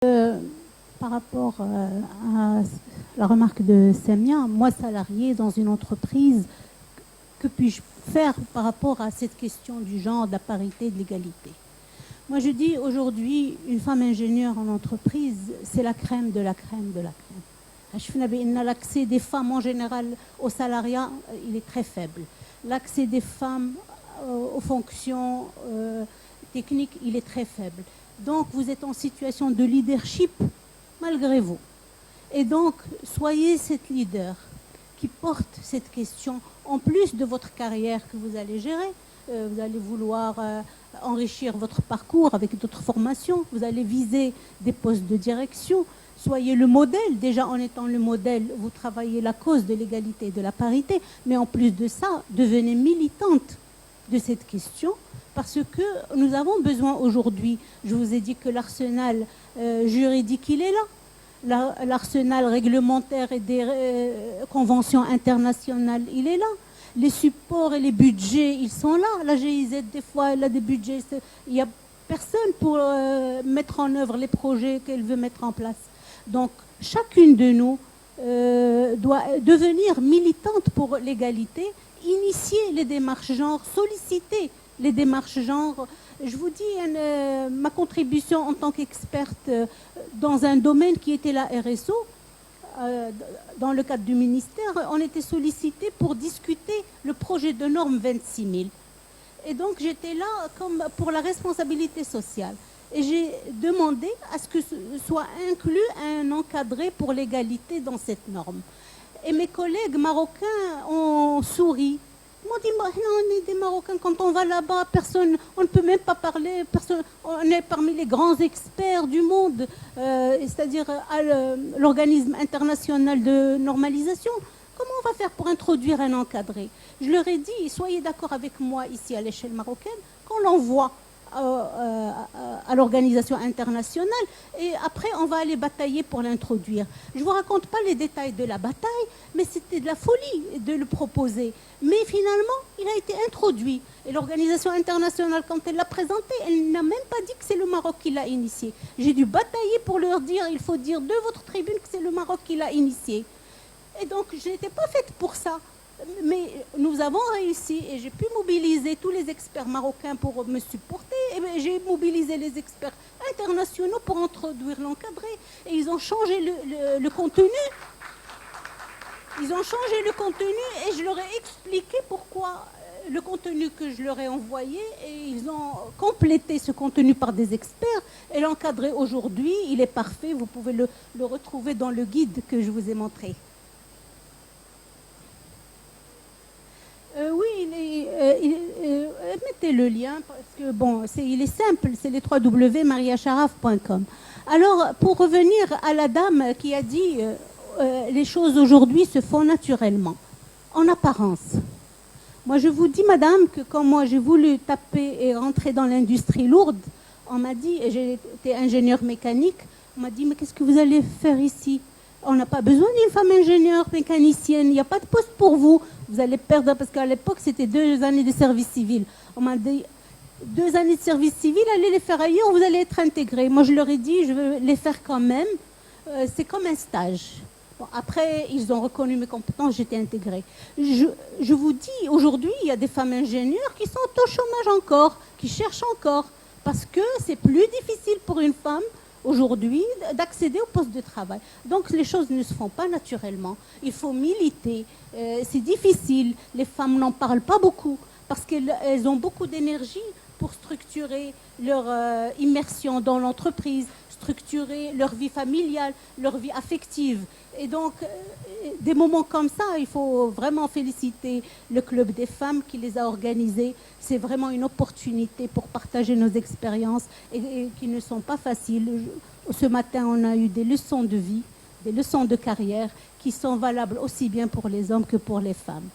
Par rapport à la remarque de Samia, moi salarié dans une entreprise, que puis-je faire par rapport à cette question du genre, de la parité, de l'égalité? Moi je dis aujourd'hui, une femme ingénieure en entreprise, c'est la crème de la crème de la crème. L'accès des femmes en général au salariat, il est très faible. L'accès des femmes aux fonctions techniques, il est très faible. Donc vous êtes en situation de leadership malgré vous. Et donc, soyez cette leader qui porte cette question en plus de votre carrière que vous allez gérer. Vous allez vouloir enrichir votre parcours avec d'autres formations. Vous allez viser des postes de direction. Soyez le modèle. Déjà, en étant le modèle, vous travaillez la cause de l'égalité et de la parité. Mais en plus de ça, devenez militante de cette question. Parce que nous avons besoin aujourd'hui, je vous ai dit que l'arsenal juridique, il est là. L'arsenal réglementaire et des conventions internationales, il est là. Les supports et les budgets, ils sont là. La GIZ, des fois, elle a des budgets. Il n'y a personne pour mettre en œuvre les projets qu'elle veut mettre en place. Donc, chacune de nous doit devenir militante pour l'égalité, initier les démarches genre, solliciter les démarches genre. Je vous dis, ma contribution en tant qu'experte dans un domaine qui était la RSO, dans le cadre du ministère, on était sollicité pour discuter le projet de norme 26 000. Et donc j'étais là comme pour la responsabilité sociale. Et j'ai demandé à ce que soit inclus un encadré pour l'égalité dans cette norme. Et mes collègues marocains ont souri. Ils m'ont dit, on est des Marocains, quand on va là-bas, personne, on ne peut même pas parler, personne, on est parmi les grands experts du monde, c'est-à-dire l'organisme international de normalisation. Comment on va faire pour introduire un encadré? Je leur ai dit, soyez d'accord avec moi ici à l'échelle marocaine, qu'on l'envoie à l'organisation internationale et après on va aller batailler pour l'introduire. Je ne vous raconte pas les détails de la bataille, mais c'était de la folie de le proposer. Mais finalement, il a été introduit. Et l'organisation internationale, quand elle l'a présenté, elle n'a même pas dit que c'est le Maroc qui l'a initié. J'ai dû batailler pour leur dire, il faut dire de votre tribune que c'est le Maroc qui l'a initié. Et donc, je n'étais pas faite pour ça. Mais nous avons réussi et j'ai pu mobiliser tous les experts marocains pour me supporter et j'ai mobilisé les experts internationaux pour introduire l'encadré et ils ont changé le contenu. Ils ont changé le contenu et je leur ai expliqué pourquoi le contenu que je leur ai envoyé et ils ont complété ce contenu par des experts et l'encadré aujourd'hui, il est parfait, vous pouvez le retrouver dans le guide que je vous ai montré. Oui, mettez le lien, parce que bon, il est simple, c'est les www.mariacharaf.com. Alors, pour revenir à la dame qui a dit les choses aujourd'hui se font naturellement, en apparence. Moi, je vous dis, madame, que quand moi j'ai voulu taper et rentrer dans l'industrie lourde, on m'a dit, et j'ai été ingénieur mécanique, on m'a dit, mais qu'est-ce que vous allez faire ici? On n'a pas besoin d'une femme ingénieure mécanicienne, il n'y a pas de poste pour vous. Vous allez perdre, parce qu'à l'époque, c'était 2 années de service civil. On m'a dit, 2 années de service civil, allez les faire ailleurs, vous allez être intégrés. Moi, je leur ai dit, je veux les faire quand même. C'est comme un stage. Bon, après, ils ont reconnu mes compétences, j'étais intégrée. Je vous dis, aujourd'hui, il y a des femmes ingénieures qui sont au chômage encore, qui cherchent encore, parce que c'est plus difficile pour une femme aujourd'hui d'accéder au poste de travail. Donc les choses ne se font pas naturellement. Il faut militer. C'est difficile. Les femmes n'en parlent pas beaucoup parce qu'elles ont beaucoup d'énergie pour structurer leur immersion dans l'entreprise, structurer leur vie familiale, leur vie affective. Et donc, des moments comme ça, il faut vraiment féliciter le Club des femmes qui les a organisés. C'est vraiment une opportunité pour partager nos expériences et qui ne sont pas faciles. Ce matin, on a eu des leçons de vie, des leçons de carrière qui sont valables aussi bien pour les hommes que pour les femmes.